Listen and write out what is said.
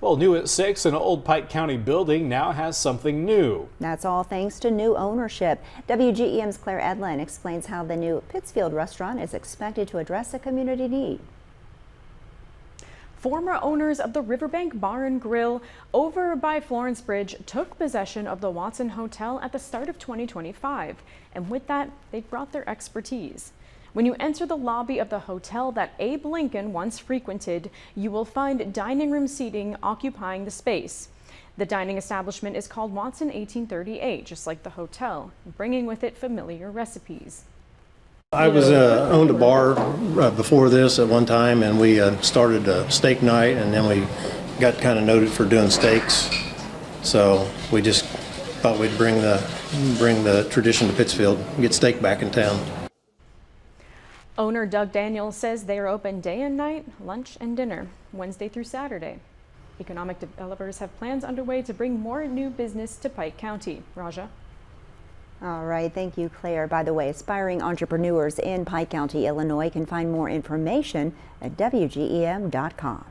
Well, new at 6, an old Pike County building now has something new. That's all thanks to new ownership. WGEM's Claire Edlin explains how the new Pittsfield restaurant is expected to address a community need. Former owners of the Riverbank Bar and Grill over by Florence Bridge took possession of the Watson Hotel at the start of 2025. And with that, they brought their expertise. When you enter the lobby of the hotel that Abe Lincoln once frequented, you will find dining room seating occupying the space. The dining establishment is called Watson 1838, just like the hotel, bringing with it familiar recipes. I owned a bar before this at one time, and we started a steak night, and then we got kind of noted for doing steaks. So we just thought we'd bring the tradition to Pittsfield, get steak back in town. Owner Doug Daniels says they are open day and night, lunch and dinner, Wednesday through Saturday. Economic developers have plans underway to bring more new business to Pike County. Raja. All right, thank you, Claire. By the way, aspiring entrepreneurs in Pike County, Illinois can find more information at WGEM.com.